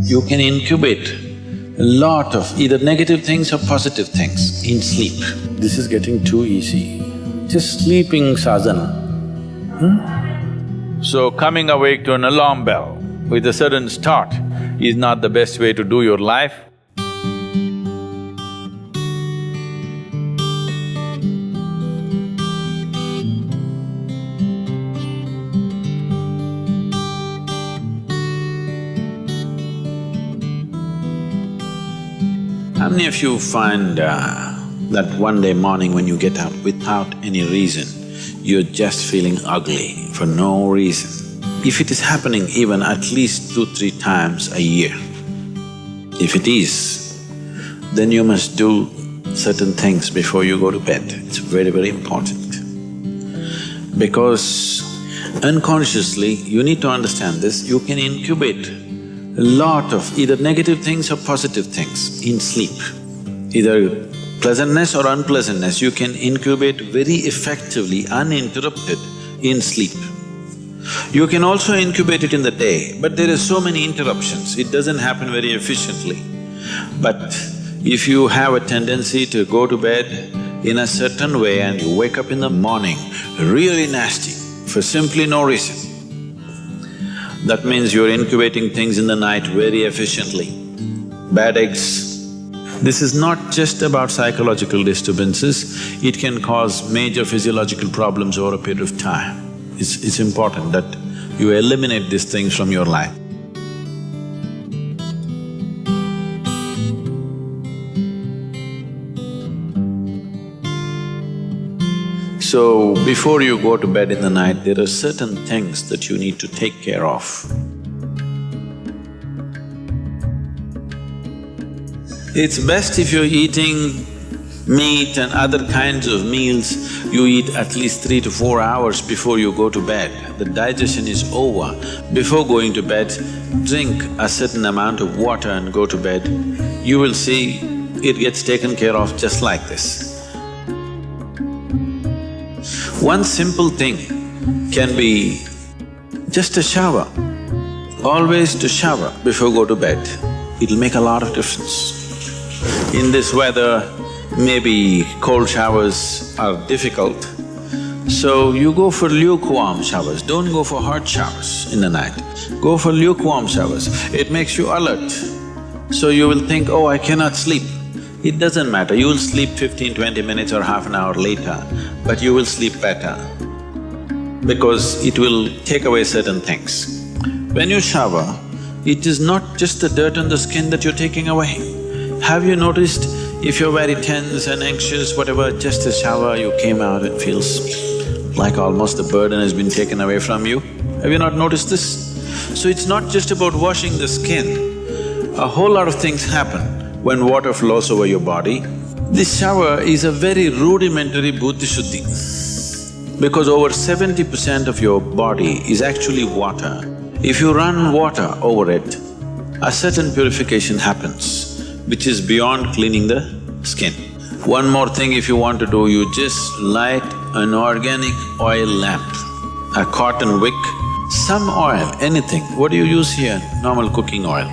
You can incubate a lot of either negative things or positive things in sleep. This is getting too easy. Just sleeping sadhana. So coming awake to an alarm bell with a sudden start is not the best way to do your life. How many of you find that one day morning when you get up without any reason, you're just feeling ugly for no reason? If it is happening even at least 2-3 times a year, if it is, then you must do certain things before you go to bed. It's very, very important. Because unconsciously, you need to understand this, you can incubate a lot of either negative things or positive things in sleep. Either pleasantness or unpleasantness, you can incubate very effectively, uninterrupted in sleep. You can also incubate it in the day, but there are so many interruptions, it doesn't happen very efficiently. But if you have a tendency to go to bed in a certain way and you wake up in the morning really nasty for simply no reason, that means you're incubating things in the night very efficiently. Bad eggs. This is not just about psychological disturbances, it can cause major physiological problems over a period of time. It's important that you eliminate these things from your life. So, before you go to bed in the night, there are certain things that you need to take care of. It's best if you're eating meat and other kinds of meals, you eat at least 3 to 4 hours before you go to bed. The digestion is over. Before going to bed, drink a certain amount of water and go to bed. You will see it gets taken care of just like this. One simple thing can be just a shower. Always to shower before go to bed, it'll make a lot of difference. In this weather, maybe cold showers are difficult, so you go for lukewarm showers, don't go for hot showers in the night. Go for lukewarm showers, it makes you alert. So you will think, oh, I cannot sleep. It doesn't matter, you will sleep 15-20 minutes or half an hour later, but you will sleep better because it will take away certain things. When you shower, it is not just the dirt on the skin that you're taking away. Have you noticed if you're very tense and anxious, whatever, just a shower, you came out, it feels like almost the burden has been taken away from you? Have you not noticed this? So it's not just about washing the skin, a whole lot of things happen when water flows over your body. This shower is a very rudimentary buddhi shuddhi because over 70% of your body is actually water. If you run water over it, a certain purification happens, which is beyond cleaning the skin. One more thing if you want to do, you just light an organic oil lamp, a cotton wick, some oil, anything. What do you use here? Normal cooking oil.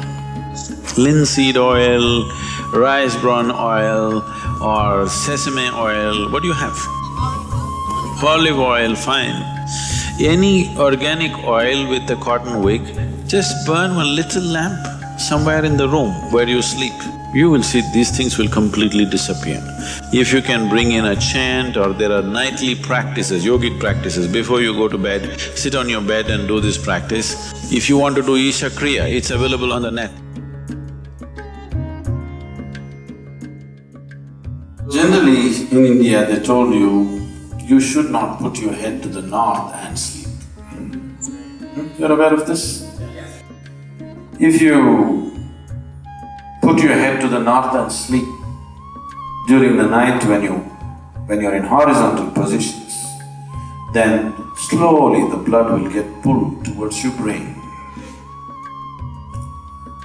Linseed oil, rice bran oil or sesame oil, what do you have? Olive oil, fine. Any organic oil with a cotton wick, just burn one little lamp somewhere in the room where you sleep. You will see these things will completely disappear. If you can bring in a chant or there are nightly practices, yogic practices, before you go to bed, sit on your bed and do this practice. If you want to do Isha Kriya, it's available on the net. Generally, in India, they told you should not put your head to the north and sleep. You're aware of this? If you put your head to the north and sleep during the night when you're in horizontal positions, then slowly the blood will get pulled towards your brain.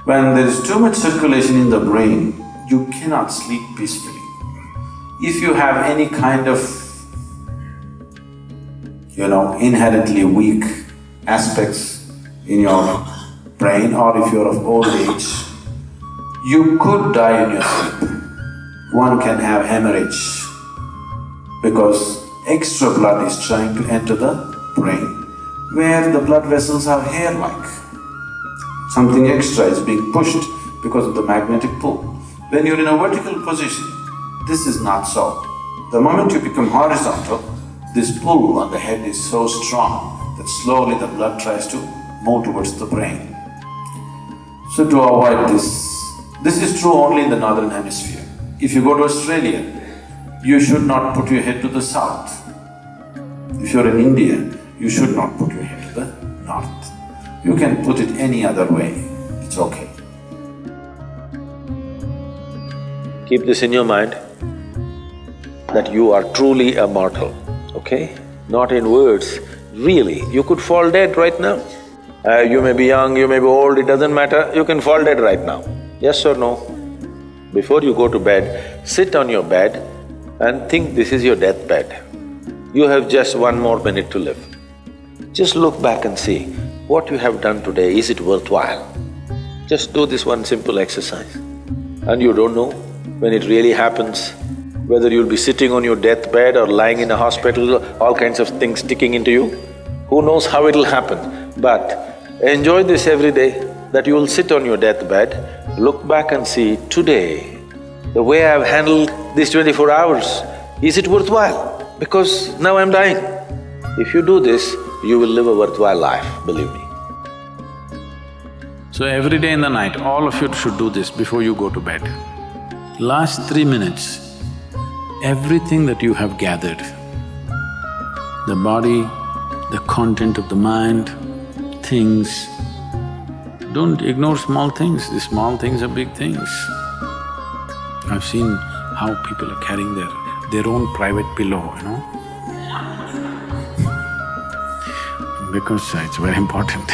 When there is too much circulation in the brain, you cannot sleep peacefully. If you have any kind of, inherently weak aspects in your brain, or if you're of old age, you could die in your sleep. One can have hemorrhage because extra blood is trying to enter the brain, where the blood vessels are hair-like. Something extra is being pushed because of the magnetic pull. When you're in a vertical position, this is not so. The moment you become horizontal, this pull on the head is so strong that slowly the blood tries to move towards the brain. So to avoid this is true only in the northern hemisphere. If you go to Australia, you should not put your head to the south. If you're in India, you should not put your head to the north. You can put it any other way, it's okay. Keep this in your mind, that you are truly a mortal, okay? Not in words, really. You could fall dead right now. You may be young, you may be old, it doesn't matter, you can fall dead right now. Yes or no? Before you go to bed, sit on your bed and think this is your deathbed. You have just 1 more minute to live. Just look back and see, what you have done today, is it worthwhile? Just do this one simple exercise. And you don't know when it really happens, whether you'll be sitting on your deathbed or lying in a hospital, all kinds of things sticking into you. Who knows how it'll happen, but enjoy this every day, that you will sit on your deathbed, look back and see, today, the way I've handled these 24 hours, is it worthwhile? Because now I'm dying. If you do this, you will live a worthwhile life, believe me. So every day in the night, all of you should do this before you go to bed. Last 3 minutes, everything that you have gathered, the body, the content of the mind, things, don't ignore small things, these small things are big things. I've seen how people are carrying their own private pillow, you know, because it's very important.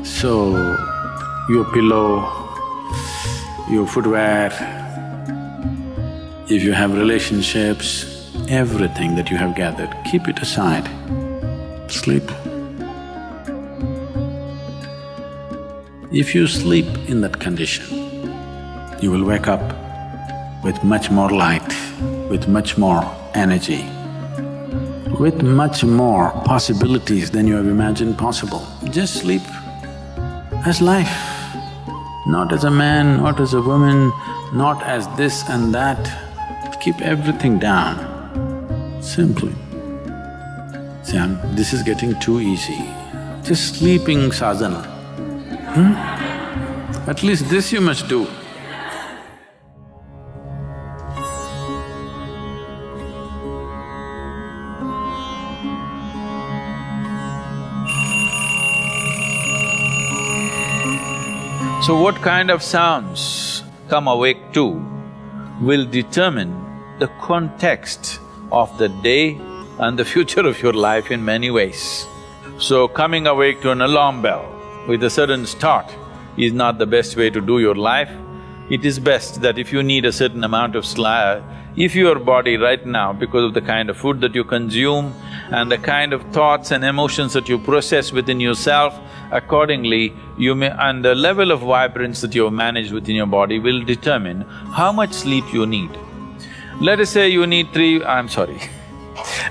So, your pillow, your footwear, if you have relationships, everything that you have gathered, keep it aside, sleep. If you sleep in that condition, you will wake up with much more light, with much more energy, with much more possibilities than you have imagined possible. Just sleep as life, not as a man, not as a woman, not as this and that. Keep everything down, simply. See, this is getting too easy. Just sleeping sadhana. At least this you must do. So what kind of sounds come awake to will determine the context of the day and the future of your life in many ways. So coming awake to an alarm bell with a sudden start is not the best way to do your life. It is best that if you need a certain amount of if your body right now, because of the kind of food that you consume and the kind of thoughts and emotions that you process within yourself, accordingly you may… and the level of vibrance that you have managed within your body will determine how much sleep you need. Let us say you need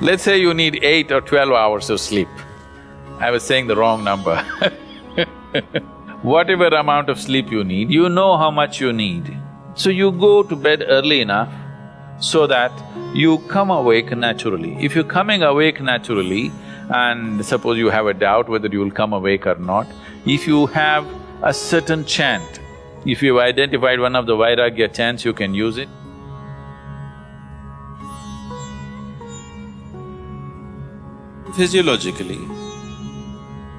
let's say you need 8 or 12 hours of sleep. I was saying the wrong number Whatever amount of sleep you need, you know how much you need. So you go to bed early enough so that you come awake naturally. If you're coming awake naturally, and suppose you have a doubt whether you will come awake or not, if you have a certain chant, if you've identified one of the Vairagya chants, you can use it. Physiologically,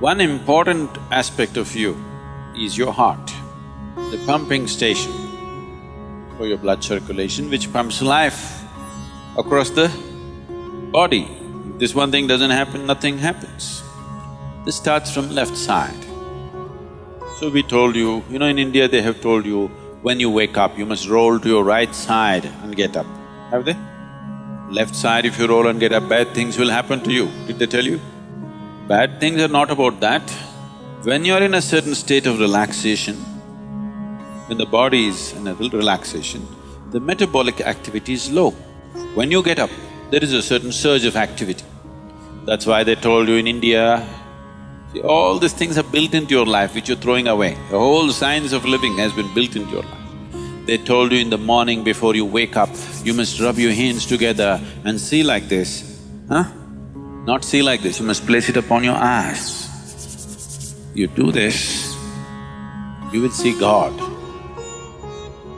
one important aspect of you is your heart, the pumping station for your blood circulation, which pumps life across the body. If this one thing doesn't happen, nothing happens. This starts from left side. So we told you, in India they have told you, when you wake up, you must roll to your right side and get up. Have they? Left side, if you roll and get up, bad things will happen to you. Did they tell you? Bad things are not about that. When you're in a certain state of relaxation, when the body is in a relaxation, the metabolic activity is low. When you get up, there is a certain surge of activity. That's why they told you in India, see, all these things are built into your life which you're throwing away. The whole science of living has been built into your life. They told you in the morning before you wake up, you must rub your hands together and see like this, huh? Not see like this, you must place it upon your eyes. You do this, you will see God.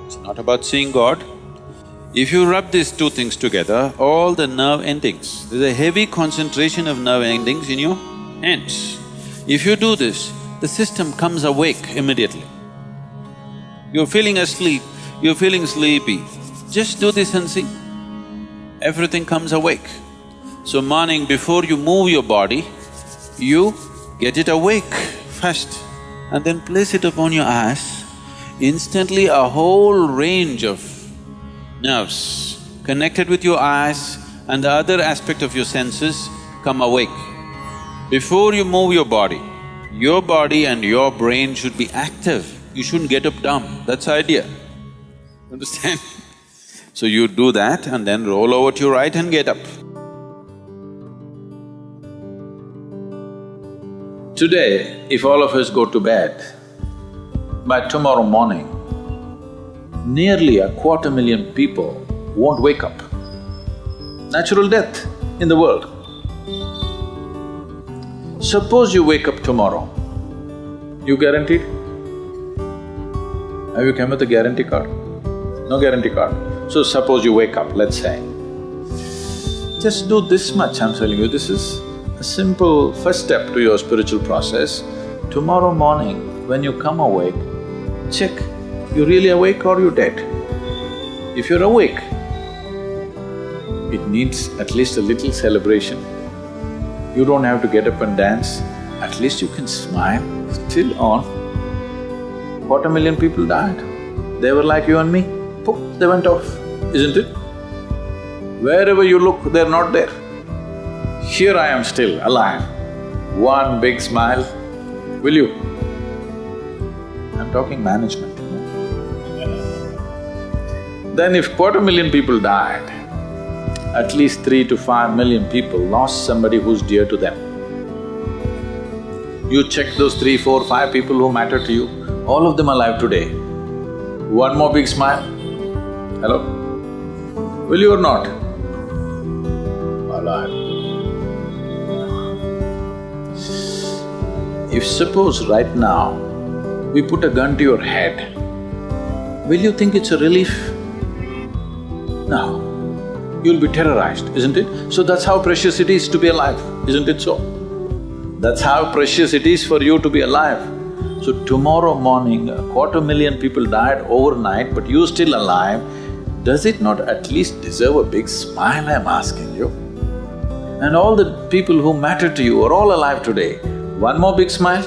It's not about seeing God. If you rub these two things together, all the nerve endings, there's a heavy concentration of nerve endings in your hands. If you do this, the system comes awake immediately. You're feeling asleep, you're feeling sleepy, just do this and see. Everything comes awake. So morning before you move your body, you get it awake first and then place it upon your eyes. Instantly a whole range of nerves connected with your eyes and the other aspect of your senses come awake. Before you move your body and your brain should be active. You shouldn't get up dumb, that's the idea. Understand? So you do that and then roll over to your right and get up. Today, if all of us go to bed, by tomorrow morning, nearly 250,000 people won't wake up. Natural death in the world. Suppose you wake up tomorrow, you guaranteed? Have you come with a guarantee card? No guarantee card. So suppose you wake up, let's say. Just do this much, I'm telling you, this is a simple first step to your spiritual process. Tomorrow morning, when you come awake, check, you really awake or you dead? If you're awake, it needs at least a little celebration. You don't have to get up and dance, at least you can smile, still on. 250,000 people died. They were like you and me, poof, they went off, isn't it? Wherever you look, they're not there. Here I am still alive. One big smile, will you? I'm talking management. Then if 250,000 people died, at least 3 to 5 million people lost somebody who's dear to them. You check those 3, 4, 5 people who matter to you, all of them alive today. One more big smile. Hello? Will you or not? Alive. If suppose right now, we put a gun to your head, will you think it's a relief? No. You'll be terrorized, isn't it? So that's how precious it is to be alive, isn't it so? That's how precious it is for you to be alive. So tomorrow morning, 250,000 people died overnight, but you're still alive. Does it not at least deserve a big smile, I'm asking you? And all the people who matter to you are all alive today. One more big smile?